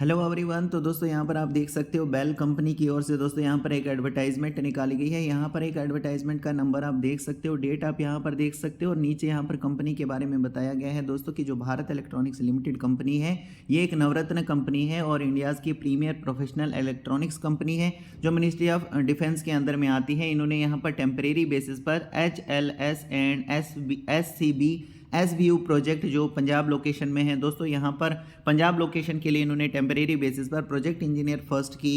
Hello everyone. तो दोस्तों यहाँ पर आप देख सकते हो बेल कंपनी की ओर से दोस्तों यहाँ पर एक एडवर्टाइजमेंट निकाली गई है। यहाँ पर एक एडवर्टाइजमेंट का नंबर आप देख सकते हो, डेट आप यहाँ पर देख सकते हो और नीचे यहाँ पर कंपनी के बारे में बताया गया है दोस्तों कि जो भारत इलेक्ट्रॉनिक्स लिमिटेड कंपनी है ये एक नवरत्न कंपनी है और इंडियाज़ की प्रीमियर प्रोफेशनल इलेक्ट्रॉनिक्स कंपनी है जो मिनिस्ट्री ऑफ डिफेंस के अंदर में आती है। इन्होंने यहाँ पर टेम्परेरी बेसिस पर HLS and SCB SVU project जो पंजाब लोकेशन में है दोस्तों, यहाँ पर पंजाब लोकेशन के लिए इन्होंने टेम्परेरी बेसिस पर प्रोजेक्ट इंजीनियर फर्स्ट की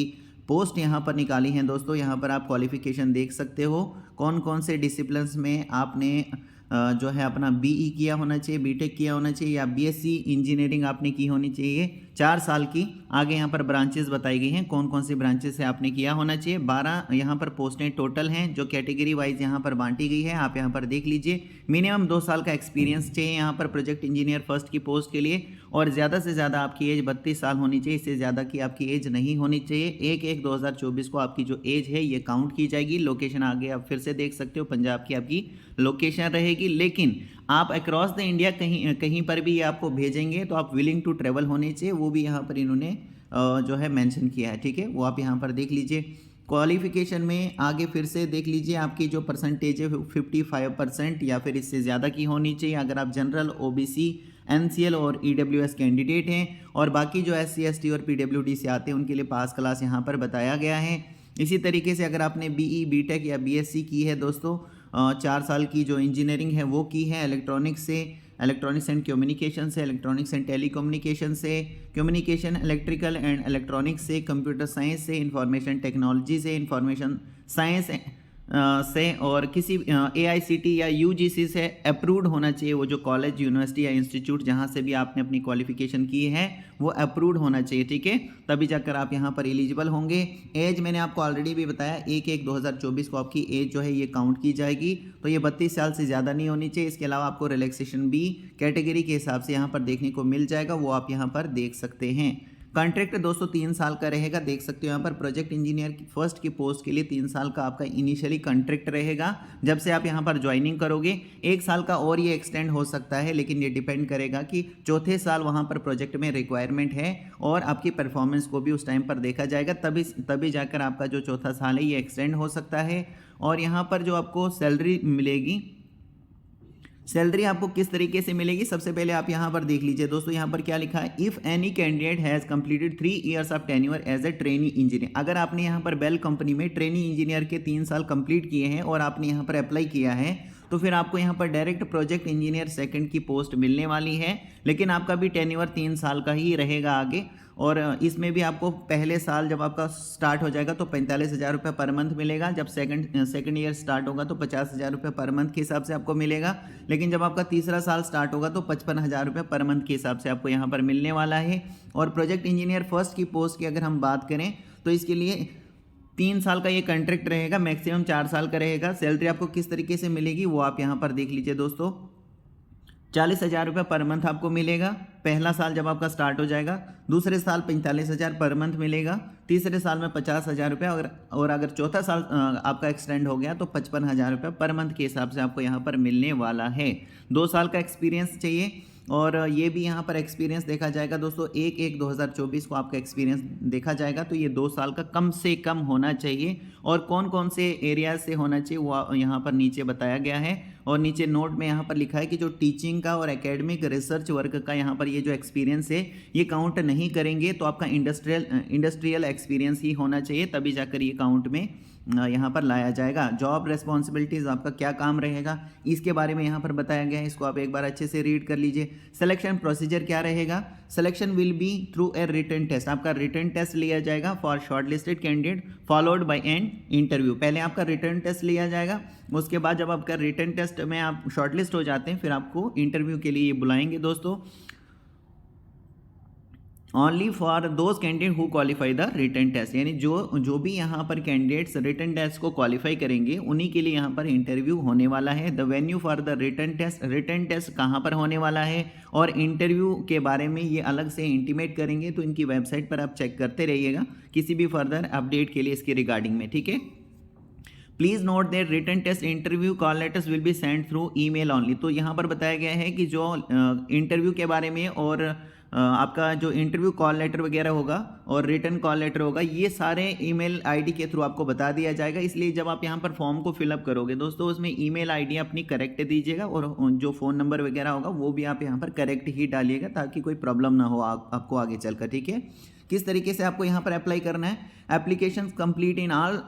पोस्ट यहाँ पर निकाली है दोस्तों। यहाँ पर आप क्वालिफिकेशन देख सकते हो, कौन कौन से डिसिप्लिन्स में आपने जो है अपना BE किया होना चाहिए, BTech किया होना चाहिए या BSc इंजीनियरिंग आपने की होनी चाहिए 4 साल की। आगे यहाँ पर ब्रांचेस बताई गई हैं, कौन कौन सी ब्रांचेस से आपने किया होना चाहिए। 12 यहाँ पर पोस्टें टोटल हैं जो कैटेगरी वाइज यहाँ पर बांटी गई है, आप यहाँ पर देख लीजिए। मिनिमम 2 साल का एक्सपीरियंस चाहिए यहाँ पर प्रोजेक्ट इंजीनियर फर्स्ट की पोस्ट के लिए और ज़्यादा से ज़्यादा आपकी एज 32 साल होनी चाहिए, इससे ज़्यादा की आपकी एज नहीं होनी चाहिए। 1/1/2024 को आपकी जो एज है ये काउंट की जाएगी। लोकेशन आगे आप फिर से देख सकते हो, पंजाब की आपकी लोकेशन रहेगी, लेकिन आप अक्रॉस द इंडिया कहीं कहीं पर भी आपको भेजेंगे तो आप विलिंग टू ट्रेवल होने चाहिए, वो भी यहाँ पर इन्होंने जो है मेंशन किया है। ठीक है, वो आप यहाँ पर देख लीजिए। क्वालिफिकेशन में आगे फिर से देख लीजिए, आपकी जो परसेंटेज है 55% या फिर इससे ज़्यादा की होनी चाहिए अगर आप जनरल, OBC, NCL और EWS कैंडिडेट हैं। और बाकी जो SC ST और PWD से आते हैं उनके लिए पास क्लास यहाँ पर बताया गया है। इसी तरीके से अगर आपने BE, BTech या BSc की है दोस्तों, 4 साल की जो इंजीनियरिंग है वो की है इलेक्ट्रॉनिक्स एंड कम्युनिकेशन से, इलेक्ट्रॉनिक्स एंड टेलीकम्युनिकेशन से, कम्युनिकेशन इलेक्ट्रिकल एंड इलेक्ट्रॉनिक्स से, कंप्यूटर साइंस से, इंफॉर्मेशन टेक्नोलॉजी से, इंफॉर्मेशन साइंस से और किसी AICT या UGC से अप्रूव्ड होना चाहिए। वो जो कॉलेज, यूनिवर्सिटी या इंस्टीट्यूट जहाँ से भी आपने अपनी क्वालिफिकेशन की है वो अप्रूव्ड होना चाहिए। ठीक है, तभी जाकर आप यहाँ पर एलिजिबल होंगे। एज मैंने आपको ऑलरेडी भी बताया, 1/1/2024 को आपकी एज जो है ये काउंट की जाएगी, तो ये 32 साल से ज़्यादा नहीं होनी चाहिए। इसके अलावा आपको रिलैक्सेशन भी कैटेगरी के हिसाब से यहाँ पर देखने को मिल जाएगा, वो आप यहाँ पर देख सकते हैं। कॉन्ट्रैक्ट दोस्तों 3 साल का रहेगा, देख सकते हो यहाँ पर प्रोजेक्ट इंजीनियर की फर्स्ट की पोस्ट के लिए 3 साल का आपका इनिशियली कॉन्ट्रैक्ट रहेगा जब से आप यहाँ पर ज्वाइनिंग करोगे। 1 साल का और ये एक्सटेंड हो सकता है, लेकिन ये डिपेंड करेगा कि चौथे साल वहाँ पर प्रोजेक्ट में रिक्वायरमेंट है और आपकी परफॉर्मेंस को भी उस टाइम पर देखा जाएगा, तभी जाकर आपका जो चौथा साल है ये एक्सटेंड हो सकता है। और यहाँ पर जो आपको सैलरी मिलेगी, सैलरी आपको किस तरीके से मिलेगी, सबसे पहले आप यहाँ पर देख लीजिए दोस्तों। यहाँ पर क्या लिखा है, if any candidate has completed 3 years of tenure as a trainee engineer. अगर आपने यहाँ पर बेल कंपनी में ट्रेनी इंजीनियर के 3 साल कंप्लीट किए हैं और आपने यहाँ पर अप्लाई किया है तो फिर आपको यहाँ पर डायरेक्ट प्रोजेक्ट इंजीनियर सेकंड की पोस्ट मिलने वाली है, लेकिन आपका भी टेन्योर 3 साल का ही रहेगा आगे। और इसमें भी आपको पहले साल जब आपका स्टार्ट हो जाएगा तो 45,000 रुपये पर मंथ मिलेगा, जब सेकंड ईयर स्टार्ट होगा तो 50,000 रुपये पर मंथ के हिसाब से आपको मिलेगा, लेकिन जब आपका तीसरा साल स्टार्ट होगा तो 55,000 रुपये पर मंथ के हिसाब से आपको यहाँ पर मिलने वाला है। और प्रोजेक्ट इंजीनियर फर्स्ट की पोस्ट की अगर हम बात करें तो इसके लिए 3 साल का ये कॉन्ट्रैक्ट रहेगा, मैक्सिमम 4 साल का रहेगा। सैलरी आपको किस तरीके से मिलेगी वो आप यहाँ पर देख लीजिए दोस्तों। 40,000 रुपये पर मंथ आपको मिलेगा पहला साल जब आपका स्टार्ट हो जाएगा, दूसरे साल 45,000 पर मंथ मिलेगा, तीसरे साल में 50,000 रुपये और अगर चौथा साल आपका एक्सटेंड हो गया तो 55,000 रुपये पर मंथ के हिसाब से आपको यहाँ पर मिलने वाला है। 2 साल का एक्सपीरियंस चाहिए और ये भी यहाँ पर एक्सपीरियंस देखा जाएगा दोस्तों। 1/1/2024 को आपका एक्सपीरियंस देखा जाएगा तो ये 2 साल का कम से कम होना चाहिए। और कौन कौन से एरियाज से होना चाहिए वो यहाँ पर नीचे बताया गया है और नीचे नोट में यहाँ पर लिखा है कि जो टीचिंग का और एकेडमिक रिसर्च वर्क का यहाँ पर ये जो एक्सपीरियंस है ये काउंट नहीं करेंगे, तो आपका इंडस्ट्रियल एक्सपीरियंस ही होना चाहिए, तभी जाकर ये काउंट में यहाँ पर लाया जाएगा। जॉब रेस्पॉन्सिबिलिटीज़ आपका क्या काम रहेगा इसके बारे में यहाँ पर बताया गया है, इसको आप एक बार अच्छे से रीड कर लीजिए। सिलेक्शन प्रोसीजर क्या रहेगा, selection will be through a written test, आपका रिटन टेस्ट लिया जाएगा for shortlisted candidate followed by an interview. पहले आपका रिटन टेस्ट लिया जाएगा, उसके बाद जब आपका रिटन टेस्ट में आप शॉर्टलिस्ट हो जाते हैं फिर आपको इंटरव्यू के लिए बुलाएंगे दोस्तों। Only for those candidate who qualify the written test, यानी जो भी यहाँ पर कैंडिडेट्स रिटन टेस्ट को क्वालिफाई करेंगे उन्हीं के लिए यहाँ पर इंटरव्यू होने वाला है। The venue for the written test कहाँ पर होने वाला है और इंटरव्यू के बारे में ये अलग से इंटीमेट करेंगे, तो इनकी वेबसाइट पर आप चेक करते रहिएगा किसी भी फर्दर अपडेट के लिए इसके रिगार्डिंग में। ठीक है, please note that written test interview call letters will be send through email only. तो यहाँ पर बताया गया है कि जो इंटरव्यू के बारे में और आपका जो इंटरव्यू कॉल लेटर वगैरह होगा और रिटर्न कॉल लेटर होगा, ये सारे ईमेल आईडी के थ्रू आपको बता दिया जाएगा। इसलिए जब आप यहाँ पर फॉर्म को फिलअप करोगे दोस्तों, उसमें ईमेल आईडी अपनी करेक्ट दीजिएगा और जो फ़ोन नंबर वगैरह होगा वो भी आप यहाँ पर करेक्ट ही डालिएगा, ताकि कोई प्रॉब्लम ना हो आपको आगे चलकर, ठीक है। किस तरीके से आपको यहाँ पर अप्लाई करना है, application complete in all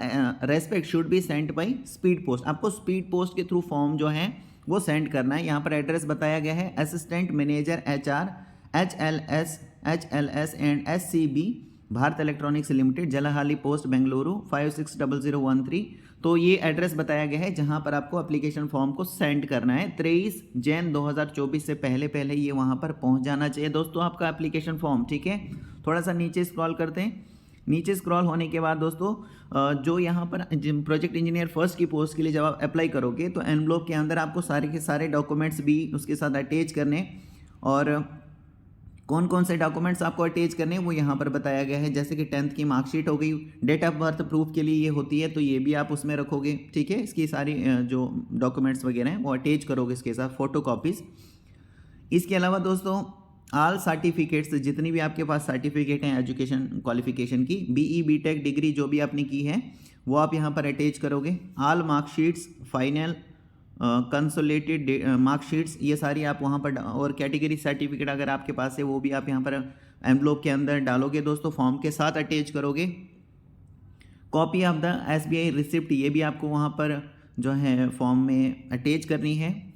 respect should be sent by speed post. आपको स्पीड पोस्ट के थ्रू फॉर्म जो है वो सेंड करना है। यहाँ पर एड्रेस बताया गया है, assistant manager HR HLS and SCB Bharat electronics limited, Jalahalli post Bengaluru 560013। तो ये एड्रेस बताया गया है जहां पर आपको एप्लीकेशन फॉर्म को सेंड करना है। 23 जैन 2024 से पहले ये वहां पर पहुंच जाना चाहिए दोस्तों आपका एप्लीकेशन फॉर्म, ठीक है। थोड़ा सा नीचे स्क्रॉल करते हैं। नीचे स्क्रॉल होने के बाद दोस्तों जो यहाँ पर प्रोजेक्ट इंजीनियर फर्स्ट की पोस्ट के लिए जब आप अप्लाई करोगे तो एनवलप के अंदर आपको सारे के सारे डॉक्यूमेंट्स भी उसके साथ अटैच करने, और कौन कौन से डॉक्यूमेंट्स आपको अटैच करने हैं वो यहाँ पर बताया गया है। जैसे कि 10th की मार्कशीट हो गई, डेट ऑफ बर्थ प्रूफ के लिए ये होती है, तो ये भी आप उसमें रखोगे, ठीक है। इसकी सारी जो डॉक्यूमेंट्स वगैरह हैं वो अटैच करोगे इसके साथ, फोटो कॉपीज़। इसके अलावा दोस्तों ऑल सर्टिफिकेट्स, जितनी भी आपके पास सर्टिफिकेट हैं एजुकेशन क्वालिफिकेशन की, BE BTech डिग्री जो भी आपने की है वो आप यहाँ पर अटैच करोगे। All marksheets, final consolidated marksheets, ये सारी आप वहाँ पर, और कैटेगरी सर्टिफिकेट अगर आपके पास है वो भी आप यहाँ पर एनवलप के अंदर डालोगे दोस्तों, फॉर्म के साथ अटैच करोगे। Copy of the SBI receipt, ये भी आपको वहाँ पर जो है फॉर्म में अटैच करनी है।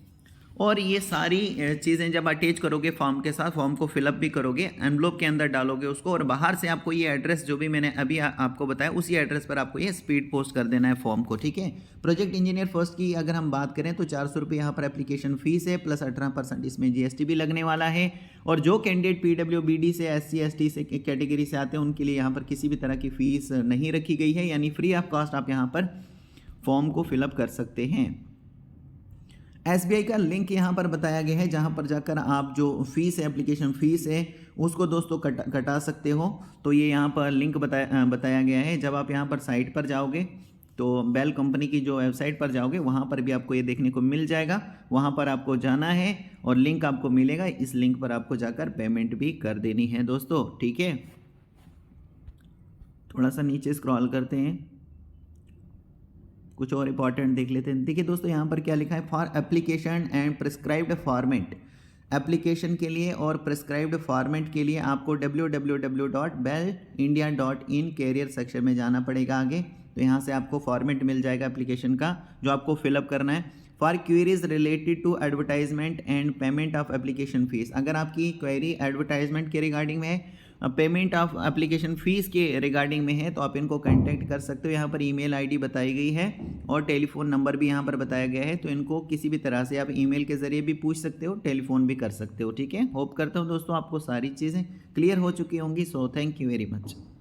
और ये सारी चीज़ें जब अटैच करोगे फॉर्म के साथ, फॉर्म को फिलअप भी करोगे, एनवलप के अंदर डालोगे उसको, और बाहर से आपको ये एड्रेस जो भी मैंने अभी आपको बताया उसी एड्रेस पर आपको ये स्पीड पोस्ट कर देना है फॉर्म को, ठीक है। प्रोजेक्ट इंजीनियर फर्स्ट की अगर हम बात करें तो 400 रुपये यहाँ पर एप्लीकेशन फ़ीस है, प्लस 18% इसमें GST भी लगने वाला है। और जो कैंडिडेट PWBD से SC ST से कैटेगरी से आते हैं उनके लिए यहाँ पर किसी भी तरह की फ़ीस नहीं रखी गई है, यानी फ्री ऑफ कॉस्ट आप यहाँ पर फॉर्म को फिलअप कर सकते हैं। SBI का लिंक यहाँ पर बताया गया है, जहाँ पर जाकर आप जो फीस है, एप्लीकेशन फ़ीस है, उसको दोस्तों कटा सकते हो। तो ये यहाँ पर लिंक बताया गया है। जब आप यहाँ पर साइट पर जाओगे तो बेल कंपनी की जो वेबसाइट पर जाओगे वहाँ पर भी आपको ये देखने को मिल जाएगा। वहाँ पर आपको जाना है और लिंक आपको मिलेगा, इस लिंक पर आपको जाकर पेमेंट भी कर देनी है दोस्तों, ठीक है। थोड़ा सा नीचे स्क्रॉल करते हैं, कुछ और इंपॉर्टेंट देख लेते हैं। देखिए दोस्तों यहाँ पर क्या लिखा है, for application and prescribed format, application के लिए और प्रिस्क्राइब्ड फॉर्मेट के लिए आपको www.bellindia.in कैरियर सेक्शन में जाना पड़ेगा आगे। तो यहाँ से आपको फॉर्मेट मिल जाएगा एप्लीकेशन का जो आपको फिलअप करना है। For queries related to advertisement and payment of application fees, अगर आपकी क्वेरी एडवर्टाइजमेंट के रिगार्डिंग में है, पेमेंट ऑफ एप्लीकेशन फ़ीस के रिगार्डिंग में है, तो आप इनको कांटेक्ट कर सकते हो। यहाँ पर ईमेल आईडी बताई गई है और टेलीफोन नंबर भी यहाँ पर बताया गया है, तो इनको किसी भी तरह से आप ईमेल के ज़रिए भी पूछ सकते हो, टेलीफोन भी कर सकते हो, ठीक है। होप करता हूँ दोस्तों आपको सारी चीज़ें क्लियर हो चुकी होंगी। So thank you very much.